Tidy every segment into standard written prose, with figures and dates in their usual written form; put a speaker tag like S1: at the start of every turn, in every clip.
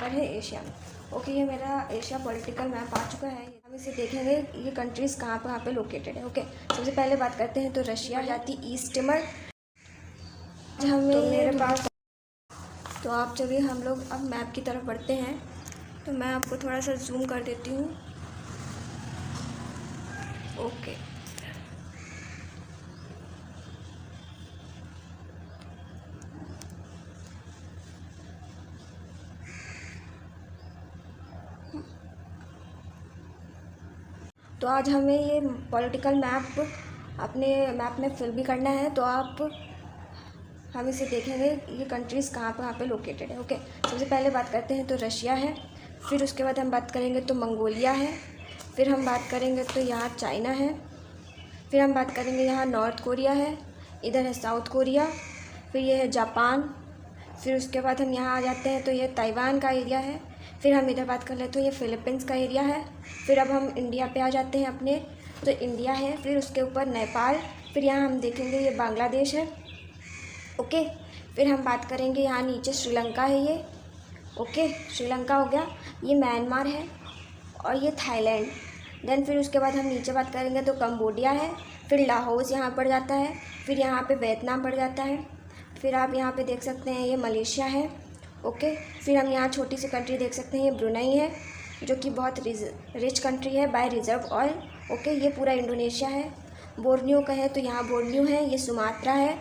S1: पर है एशिया में। ओके, ये मेरा एशिया पॉलिटिकल मैप आ चुका है। हम इसे देखेंगे ये कंट्रीज़ कहाँ पे लोकेटेड है। ओके, सबसे पहले बात करते हैं तो रशिया जाती ईस्ट टिमर हमें तो मेरे पास। तो आप चलिए हम लोग अब मैप की तरफ बढ़ते हैं। तो मैं आपको थोड़ा सा जूम कर देती हूँ। ओके, तो आज हमें ये पॉलिटिकल मैप अपने मैप में फिल भी करना है। तो हम इसे देखेंगे ये कंट्रीज़ कहाँ पे लोकेटेड है। ओके, सबसे पहले बात करते हैं तो रशिया है, फिर उसके बाद हम बात करेंगे तो मंगोलिया है, फिर हम बात करेंगे तो यहाँ चाइना है, फिर हम बात करेंगे यहाँ नॉर्थ कोरिया है, इधर है साउथ कोरिया, फिर ये है जापान, फिर उसके बाद हम यहाँ आ जाते हैं तो ये ताइवान का एरिया है, फिर हम इधर बात कर लेते हैं तो ये फिलीपींस का एरिया है, फिर अब हम इंडिया पे आ जाते हैं अपने। तो इंडिया है, फिर उसके ऊपर नेपाल, फिर यहाँ हम देखेंगे ये बांग्लादेश है। ओके, फिर हम बात करेंगे यहाँ नीचे श्रीलंका है ये। ओके, श्रीलंका हो गया, ये म्यांमार है और ये थाईलैंड। देन फिर उसके बाद हम नीचे बात करेंगे तो कंबोडिया है, फिर लाहौस यहाँ पड़ जाता है, फिर यहाँ पे वियतनाम पड़ जाता है, फिर आप यहाँ पे देख सकते हैं ये मलेशिया है। ओके, फिर हम यहाँ छोटी सी कंट्री देख सकते हैं ये ब्रुनई है, जो कि बहुत रिच कंट्री है बाय रिजर्व ऑयल। ओके, ये पूरा इंडोनेशिया है। बोर्नियो का है तो यहाँ बोर्नियो है, ये सुमात्रा है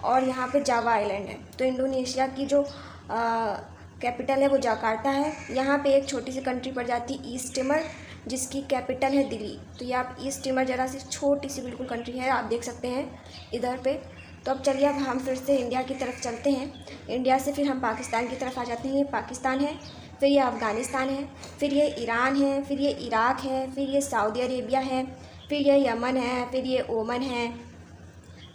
S1: और यहाँ पे जावा आइलैंड है। तो इंडोनेशिया की जो कैपिटल है वो जकार्ता है। यहाँ पे एक छोटी सी कंट्री पड़ जाती है ईस्ट टिमर, जिसकी कैपिटल है दिल्ली। तो ये आप ईस्ट टिमर जरा सी छोटी सी बिल्कुल कंट्री है, आप देख सकते हैं इधर पे। तो अब चलिए अब हम फिर से इंडिया की तरफ चलते हैं। इंडिया से फिर हम पाकिस्तान की तरफ आ जाते हैं। ये पाकिस्तान है, फिर ये अफ़गानिस्तान है, फिर ये ईरान है, फिर ये इराक है, फिर ये सऊदी अरेबिया है, फिर ये यमन है, फिर ये ओमन है।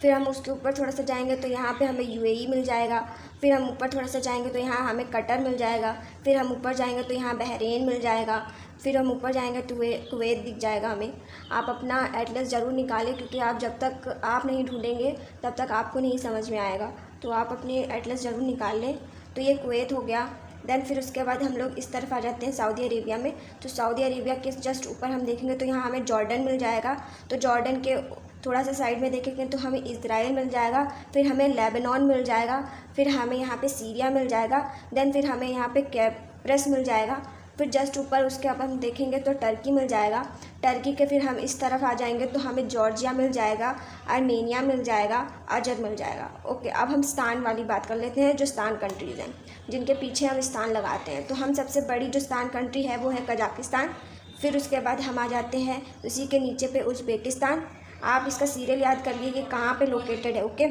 S1: फिर हम उसके ऊपर थोड़ा सा जाएंगे तो यहाँ पे हमें यूएई मिल जाएगा। फिर हम ऊपर थोड़ा सा जाएंगे तो यहाँ हमें कतर मिल जाएगा। फिर हम ऊपर जाएंगे तो यहाँ बहरीन मिल जाएगा। फिर हम ऊपर जाएंगे तो कुवैत दिख जाएगा हमें। आप अपना एटलस ज़रूर निकालें, क्योंकि आप जब तक आप नहीं ढूंढेंगे तब तक आपको नहीं समझ में आएगा। तो आप अपने एटलस ज़रूर निकाल लें। तो ये कुवैत हो गया। देन फिर उसके बाद हम लोग इस तरफ आ जाते हैं सऊदी अरेबिया में। तो सऊदी अरेबिया के जस्ट ऊपर हम देखेंगे तो यहाँ हमें जॉर्डन मिल जाएगा। तो जॉर्डन के थोड़ा सा साइड में देखेंगे तो हमें इज़राइल मिल जाएगा, फिर हमें लेबनान मिल जाएगा, फिर हमें यहाँ पे सीरिया मिल जाएगा। देन फिर हमें यहाँ पे कैप्रेस मिल जाएगा। फिर जस्ट ऊपर उसके अब हम देखेंगे तो टर्की मिल जाएगा। टर्की के फिर हम इस तरफ आ जाएंगे तो हमें जॉर्जिया मिल जाएगा, आर्मेनिया मिल जाएगा, अजर मिल जाएगा। ओके, अब हम स्थान वाली बात कर लेते हैं, जो स्थान कंट्रीज़ हैं जिनके पीछे हम स्थान लगाते हैं। तो हम सबसे बड़ी जो स्थान कंट्री है वो है कजाकिस्तान। फिर उसके बाद हम आ जाते हैं उसी के नीचे पे उज़्बेकिस्तान। आप इसका सीरियल याद कर लीजिए कहाँ पे लोकेटेड है। ओके,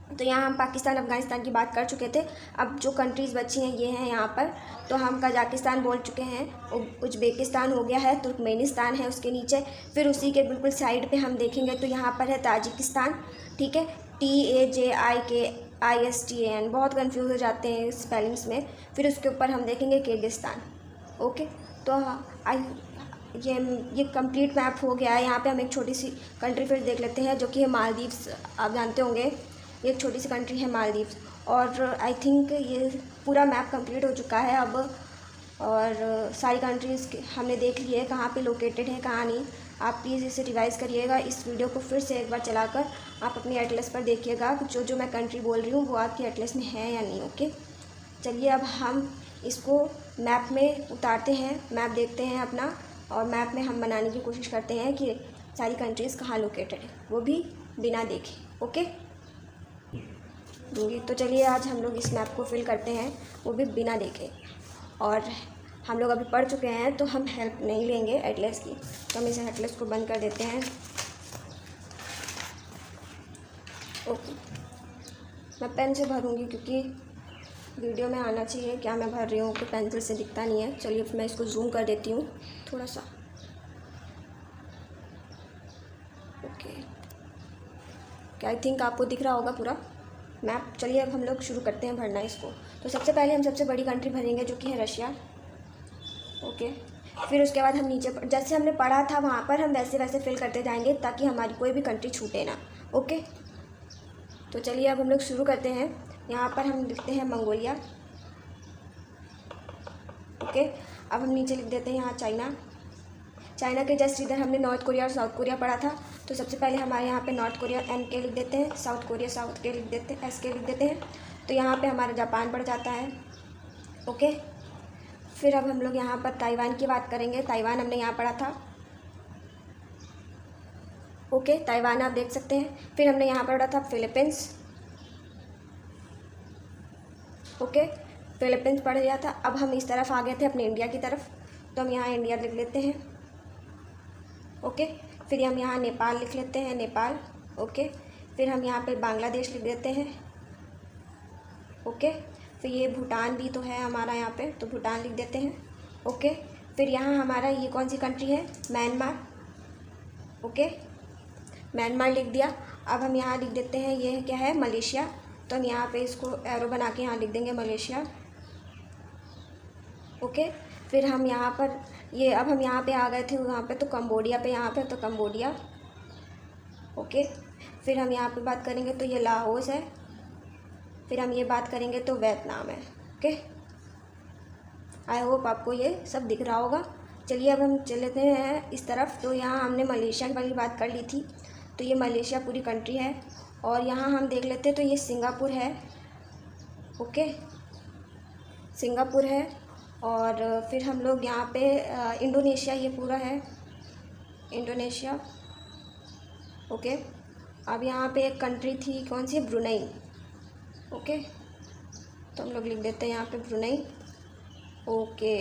S1: तो यहाँ हम पाकिस्तान अफ़गानिस्तान की बात कर चुके थे। अब जो कंट्रीज़ बची हैं ये हैं यहाँ पर। तो हम कजाकिस्तान बोल चुके हैं, उज़्बेकिस्तान हो गया है, तुर्कमेनिस्तान है उसके नीचे। फिर उसी के बिल्कुल साइड पे हम देखेंगे तो यहाँ पर है ताजिकिस्तान। ठीक है, TAJIKISTAN, बहुत कंफ्यूज हो जाते हैं स्पेलिंग्स में। फिर उसके ऊपर हम देखेंगे किर्गिस्तान। ओके, तो ये कंप्लीट मैप हो गया है। यहाँ पे हम एक छोटी सी कंट्री फिर देख लेते हैं, जो कि है मालदीव्स। आप जानते होंगे ये एक छोटी सी कंट्री है मालदीव्स। और आई थिंक ये पूरा मैप कंप्लीट हो चुका है अब। और सारी कंट्रीज़ हमने देख ली है कहाँ पे लोकेटेड है कहाँ नहीं। आप प्लीज़ इसे रिवाइज़ करिएगा, इस वीडियो को फिर से एक बार चलाकर आप अपनी एटलस पर देखिएगा जो मैं कंट्री बोल रही हूँ वो आपकी एटलस में है या नहीं। ओके, चलिए अब हम इसको मैप में उतारते हैं, मैप देखते हैं अपना, और मैप में हम बनाने की कोशिश करते हैं कि सारी कंट्रीज़ कहाँ लोकेटेड है, वो भी बिना देखे। ओके दूँगी। तो चलिए आज हम लोग इस मैप को फिल करते हैं, वो भी बिना देखे। और हम लोग अभी पढ़ चुके हैं तो हम हेल्प नहीं लेंगे एटलस की। तो हम इस एटलस को बंद कर देते हैं। ओके, मैं पेन से भरूँगी क्योंकि वीडियो में आना चाहिए क्या मैं भर रही हूँ, कि पेंसिल से दिखता नहीं है। चलिए मैं इसको जूम कर देती हूँ थोड़ा सा। ओके, क्या आई थिंक आपको दिख रहा होगा पूरा मैप। चलिए अब हम लोग शुरू करते हैं भरना इसको। तो सबसे पहले हम सबसे बड़ी कंट्री भरेंगे, जो कि है रशिया। ओके, फिर उसके बाद हम नीचे जैसे हमने पढ़ा था वहाँ पर हम वैसे वैसे फिल करते जाएंगे, ताकि हमारी कोई भी कंट्री छूटे ना। ओके, तो चलिए अब हम लोग शुरू करते हैं। यहाँ पर हम लिखते हैं मंगोलिया। ओके, अब हम नीचे लिख देते हैं यहाँ चाइना। चाइना के जस्ट इधर हमने नॉर्थ कोरिया और साउथ कोरिया पढ़ा था, तो सबसे पहले हमारे यहाँ पे नॉर्थ कोरिया NK लिख देते हैं, साउथ कोरिया साउथ के लिख देते हैं, SK लिख देते हैं। तो यहाँ पे हमारा जापान पड़ जाता है। ओके, फिर अब हम लोग यहाँ पर ताइवान की बात करेंगे। ताइवान हमने यहाँ पढ़ा था। ओके, ताइवान आप देख सकते हैं। फिर हमने यहाँ पढ़ा था फिलीपींस। ओके, फिलीपींस पढ़ लिया था। अब हम इस तरफ आ गए थे अपने इंडिया की तरफ, तो हम यहाँ इंडिया लिख लेते हैं। ओके, फिर हम यहाँ नेपाल लिख लेते हैं, नेपाल। ओके, फिर हम यहाँ पे बांग्लादेश लिख देते हैं। ओके, फिर ये भूटान भी तो है हमारा यहाँ पे, तो भूटान लिख देते हैं। ओके, फिर यहाँ हमारा ये कौन सी कंट्री है, म्यांमार। ओके, म्यांमार लिख दिया। अब हम यहाँ लिख देते हैं, ये क्या है, मलेशिया। तो हम यहाँ पे इसको एरो बना के यहाँ लिख देंगे मलेशिया। ओके, फिर हम यहाँ पर ये, अब हम यहाँ पे आ गए थे वहाँ पे, तो कंबोडिया पे यहाँ पे, तो कंबोडिया। ओके, फिर हम यहाँ पे बात करेंगे तो ये लाओस है। फिर हम ये बात करेंगे तो वियतनाम है। ओके, आई होप आपको ये सब दिख रहा होगा। चलिए अब हम चलते हैं इस तरफ। तो यहाँ हमने मलेशिया वाली बात कर ली थी, तो ये मलेशिया पूरी कंट्री है। और यहाँ हम देख लेते हैं तो ये सिंगापुर है। ओके, सिंगापुर है। और फिर हम लोग यहाँ पे इंडोनेशिया, ये पूरा है इंडोनेशिया। ओके, अब यहाँ पे एक कंट्री थी, कौन सी, ब्रुनई। ओके, तो हम लोग लिख देते हैं यहाँ पे ब्रुनई। ओके,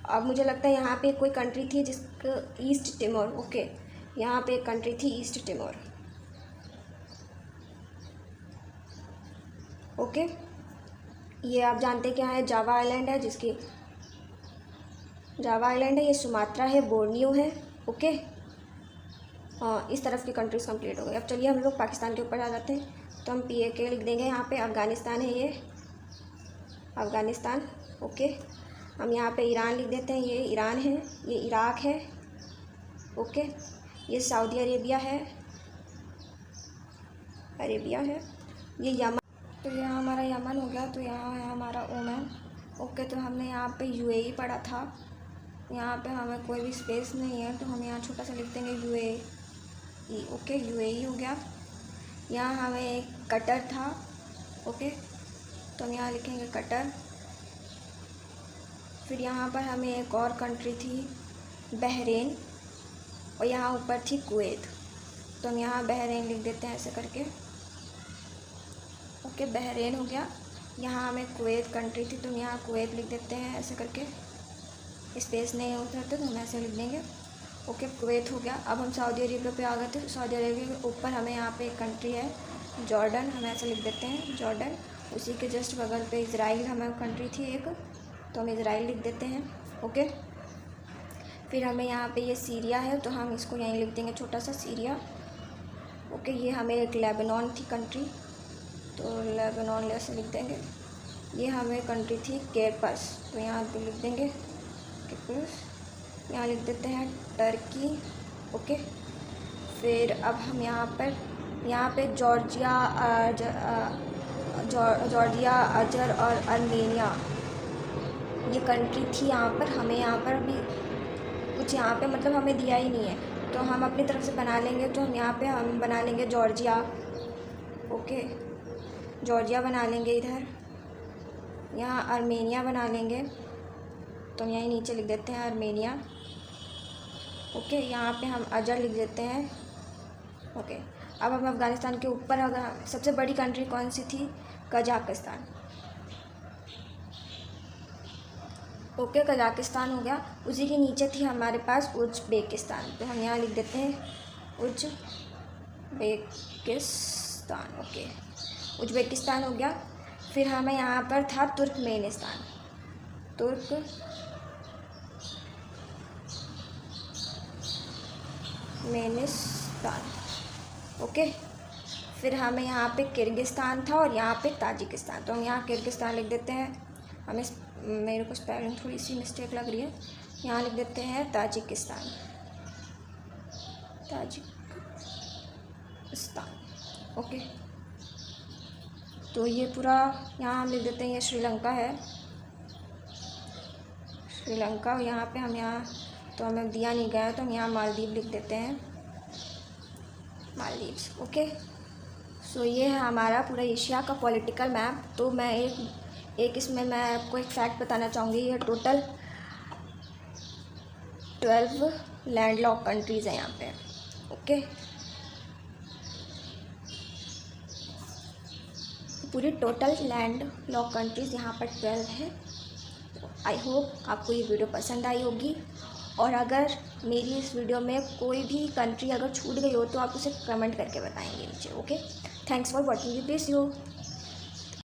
S1: अब मुझे लगता है यहाँ पे कोई कंट्री थी जिसका ईस्ट टिमोर। ओके, यहाँ पे एक कंट्री थी ईस्ट टिमोर। ओके, ये आप जानते हैं क्या है, जावा आइलैंड है, जिसकी जावा आइलैंड है। ये सुमात्रा है, बोर्नियो है। ओके, हाँ, इस तरफ की कंट्रीज़ कंप्लीट हो गई। अब चलिए हम लोग पाकिस्तान के ऊपर आ जाते हैं, तो हम PAK लिख देंगे यहाँ पे। अफ़गानिस्तान है ये, अफ़गानिस्तान। ओके, हम यहाँ पे ईरान लिख देते हैं, ये ईरान है। ये इराक है। ओके, ये सऊदी अरेबिया है, अरेबिया है। ये यमन, तो यहाँ हमारा यमन हो गया। तो यहाँ है हमारा ओमान। ओके, तो हमने यहाँ पे UAE पढ़ा था। यहाँ पे हमें कोई भी स्पेस नहीं है, तो हम यहाँ छोटा सा लिख देंगे UAE। ओके, UAE हो गया। यहाँ हमें एक कतर था। ओके, तो हम यहाँ लिखेंगे कतर। फिर यहाँ पर हमें एक और कंट्री थी, बहरीन। और यहाँ ऊपर थी कुवैत, तो हम यहाँ बहरीन लिख देते हैं ऐसे करके। ओके, बहरीन हो गया। यहाँ हमें कुवैत कंट्री थी, तो हम यहाँ कुवैत लिख देते हैं ऐसे करके। स्पेस नहीं होता तो हम ऐसे लिख देंगे। ओके, कुवैत हो गया। अब हम सऊदी अरेबिया पे आ गए थे। सऊदी अरेबिया के ऊपर हमें यहाँ पे एक कंट्री है, जॉर्डन। हम ऐसे लिख देते हैं जॉर्डन। उसी के जस्ट बगल पे इज़राइल हमें कंट्री थी एक, तो हम इज़राइल लिख देते हैं। ओके, फिर हमें यहाँ पे ये सीरिया है, तो हम इसको यहीं लिख देंगे छोटा सा, सीरिया। ओके, ये हमें एक लेबनान थी कंट्री, तो लेबनान ऐसे लिख देंगे। ये हमें कंट्री थी केपस, तो यहाँ पे लिख देंगे केपस। यहाँ लिख देते हैं टर्की। ओके, फिर अब हम यहाँ पे जॉर्जिया, अजर और अर्मेनिया, ये कंट्री थी यहाँ पर। हमें यहाँ पर अभी कुछ यहाँ पे मतलब हमें दिया ही नहीं है, तो हम अपनी तरफ से बना लेंगे। तो हम यहाँ पे हम बना लेंगे जॉर्जिया। ओके, जॉर्जिया बना लेंगे इधर। यहाँ अर्मेनिया बना लेंगे, तो हम यहीं नीचे लिख देते हैं अर्मेनिया। ओके, यहाँ पे हम अजर लिख देते हैं। ओके, अब हम अफ़गानिस्तान के ऊपर, अगर सबसे बड़ी कंट्री कौन सी थी, कजाकिस्तान। ओके, कजाकिस्तान हो गया। उसी के नीचे थी हमारे पास उज़्बेकिस्तान, तो हम यहाँ लिख देते हैं उज़्बेकिस्तान। ओके, उज़्बेकिस्तान हो गया। फिर हमें यहाँ पर था तुर्कमेनिस्तान, तुर्कमेनिस्तान। ओके, फिर हमें यहाँ पे किर्गिस्तान था और यहाँ पे ताजिकिस्तान, तो हम यहाँ किर्गिस्तान लिख देते हैं। हमें मेरे को स्पेलिंग थोड़ी सी मिस्टेक लग रही है, यहाँ लिख देते हैं ताजिकिस्तान। ओके, तो ये पूरा यहाँ हम लिख देते हैं, ये श्रीलंका है, श्रीलंका, यहाँ पे हम यहाँ तो हमें दिया नहीं गया तो हम यहाँ मालदीव लिख देते हैं, मालदीव्स। ओके, सो ये है हमारा पूरा एशिया का पॉलिटिकल मैप। तो मैं एक इसमें मैं आपको एक फैक्ट बताना चाहूँगी। ये टोटल 12 लैंडलॉक कंट्रीज़ हैं यहाँ पे। ओके, पूरी टोटल लैंडलॉक कंट्रीज़ यहाँ पर 12 है। आई होप आपको ये वीडियो पसंद आई होगी, और अगर मेरी इस वीडियो में कोई भी कंट्री अगर छूट गई हो तो आप उसे कमेंट करके बताएंगे नीचे। Okay, thanks for watching this video.